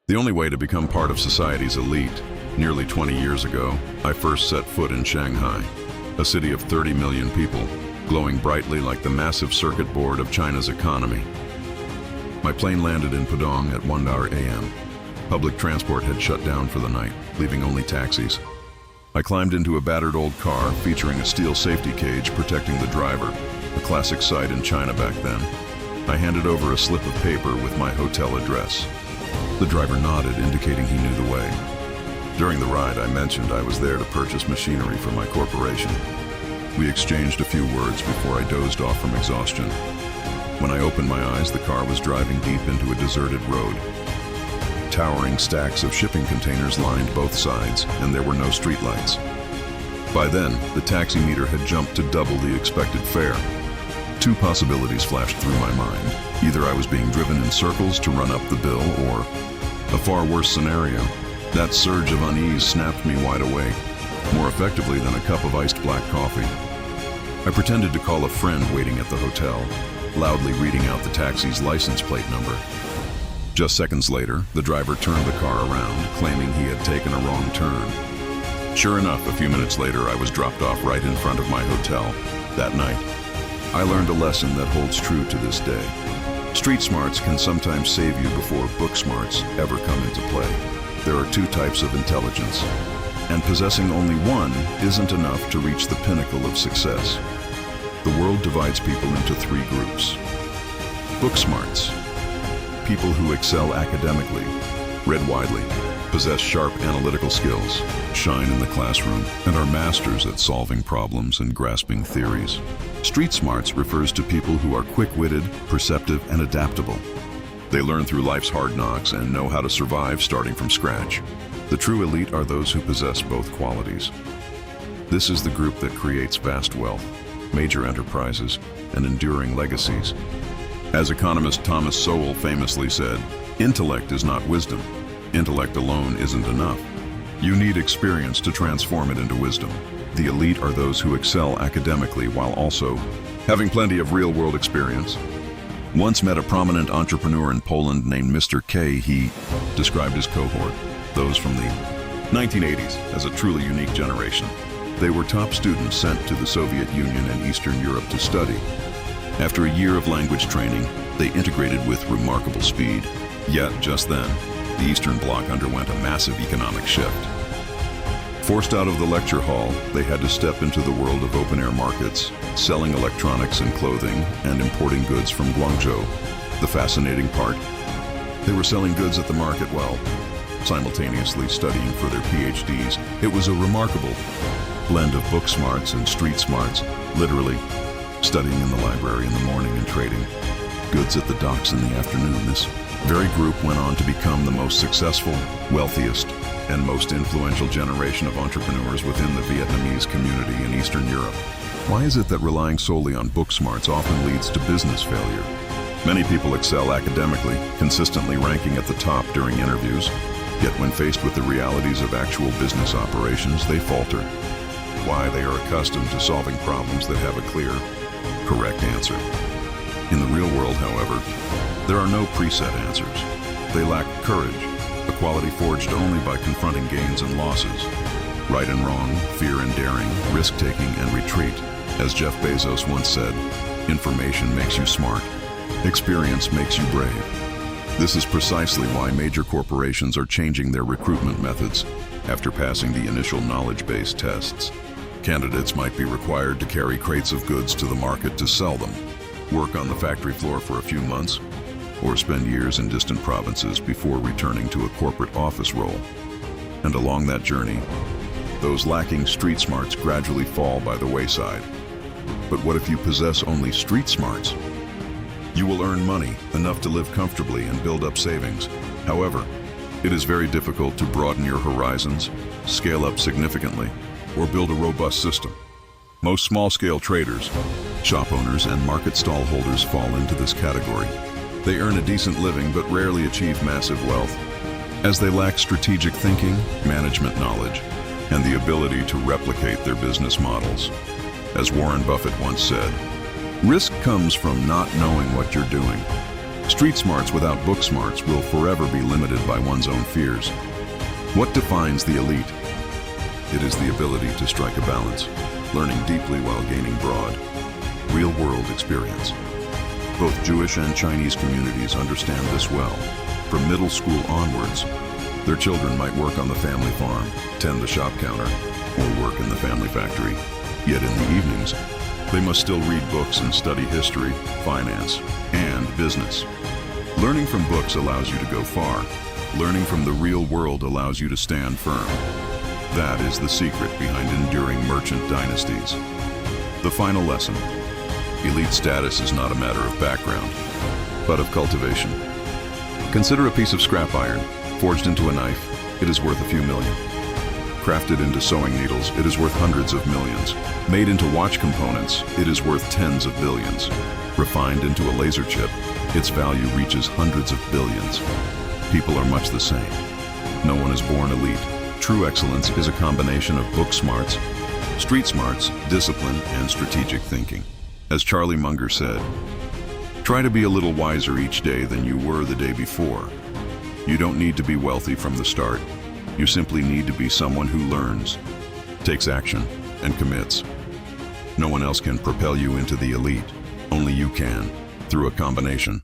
The only way to become part of society's elite. Nearly 20 years ago, I first set foot in Shanghai, a city of 30 million people, glowing brightly like the massive circuit board of China's economy. My plane landed in Pudong at 1:00 a.m. Public transport had shut down for the night, leaving only taxis. I climbed into a battered old car featuring a steel safety cage protecting the driver, a classic sight in China back then. I handed over a slip of paper with my hotel address. The driver nodded, indicating he knew the way. During the ride, I mentioned I was there to purchase machinery for my corporation. We exchanged a few words before I dozed off from exhaustion. When I opened my eyes, the car was driving deep into a deserted road. Towering stacks of shipping containers lined both sides, and there were no streetlights. By then, the taxi meter had jumped to double the expected fare. Two possibilities flashed through my mind. Either I was being driven in circles to run up the bill, or, a far worse scenario, that surge of unease snapped me wide awake, more effectively than a cup of iced black coffee. I pretended to call a friend waiting at the hotel, loudly reading out the taxi's license plate number. Just seconds later, the driver turned the car around, claiming he had taken a wrong turn. Sure enough, a few minutes later, I was dropped off right in front of my hotel. That night, I learned a lesson that holds true to this day. Street smarts can sometimes save you before book smarts ever come into play. There are two types of intelligence, and possessing only one isn't enough to reach the pinnacle of success. The world divides people into three groups. Book smarts, people who excel academically, read widely, possess sharp analytical skills, shine in the classroom, and are masters at solving problems and grasping theories. Street smarts refers to people who are quick-witted, perceptive, and adaptable. They learn through life's hard knocks and know how to survive starting from scratch. The true elite are those who possess both qualities. This is the group that creates vast wealth, major enterprises, and enduring legacies. As economist Thomas Sowell famously said, "Intellect is not wisdom. Intellect alone isn't enough. You need experience to transform it into wisdom." The elite are those who excel academically while also having plenty of real-world experience. Once met a prominent entrepreneur in Poland named Mr. K. He described his cohort, those from the 1980s, as a truly unique generation. They were top students sent to the Soviet Union and Eastern Europe to study. After a year of language training, they integrated with remarkable speed. Yet, just then, the Eastern Bloc underwent a massive economic shift. Forced out of the lecture hall, they had to step into the world of open-air markets, selling electronics and clothing, and importing goods from Guangzhou. The fascinating part, they were selling goods at the market while simultaneously studying for their PhDs. It was a remarkable blend of book smarts and street smarts, literally studying in the library in the morning and trading goods at the docks in the afternoon. This very group went on to become the most successful, wealthiest, and most influential generation of entrepreneurs within the Vietnamese community in Eastern Europe. Why is it that relying solely on book smarts often leads to business failure? Many people excel academically, consistently ranking at the top during interviews, yet when faced with the realities of actual business operations, they falter. Why? They are accustomed to solving problems that have a clear, correct answer. In the real world, however, there are no preset answers. They lack courage, a quality forged only by confronting gains and losses. Right and wrong, fear and daring, risk-taking and retreat. As Jeff Bezos once said, information makes you smart. Experience makes you brave. This is precisely why major corporations are changing their recruitment methods after passing the initial knowledge-based tests. Candidates might be required to carry crates of goods to the market to sell them, work on the factory floor for a few months, or spend years in distant provinces before returning to a corporate office role. And along that journey, those lacking street smarts gradually fall by the wayside. But what if you possess only street smarts? You will earn money, enough to live comfortably and build up savings. However, it is very difficult to broaden your horizons, scale up significantly, or build a robust system. Most small-scale traders, shop owners, and market stall holders fall into this category. They earn a decent living but rarely achieve massive wealth, as they lack strategic thinking, management knowledge, and the ability to replicate their business models. As Warren Buffett once said, "Risk comes from not knowing what you're doing." Street smarts without book smarts will forever be limited by one's own fears. What defines the elite? It is the ability to strike a balance, learning deeply while gaining broad, real-world experience. Both Jewish and Chinese communities understand this well. From middle school onwards, their children might work on the family farm, tend the shop counter, or work in the family factory. Yet in the evenings, they must still read books and study history, finance, and business. Learning from books allows you to go far. Learning from the real world allows you to stand firm. That is the secret behind enduring merchant dynasties. The final lesson: elite status is not a matter of background, but of cultivation. Consider a piece of scrap iron, forged into a knife, it is worth a few million. Crafted into sewing needles, it is worth hundreds of millions. Made into watch components, it is worth tens of billions. Refined into a laser chip, its value reaches hundreds of billions. People are much the same. No one is born elite. True excellence is a combination of book smarts, street smarts, discipline, and strategic thinking. As Charlie Munger said, "Try to be a little wiser each day than you were the day before." You don't need to be wealthy from the start. You simply need to be someone who learns, takes action, and commits. No one else can propel you into the elite. Only you can, through a combination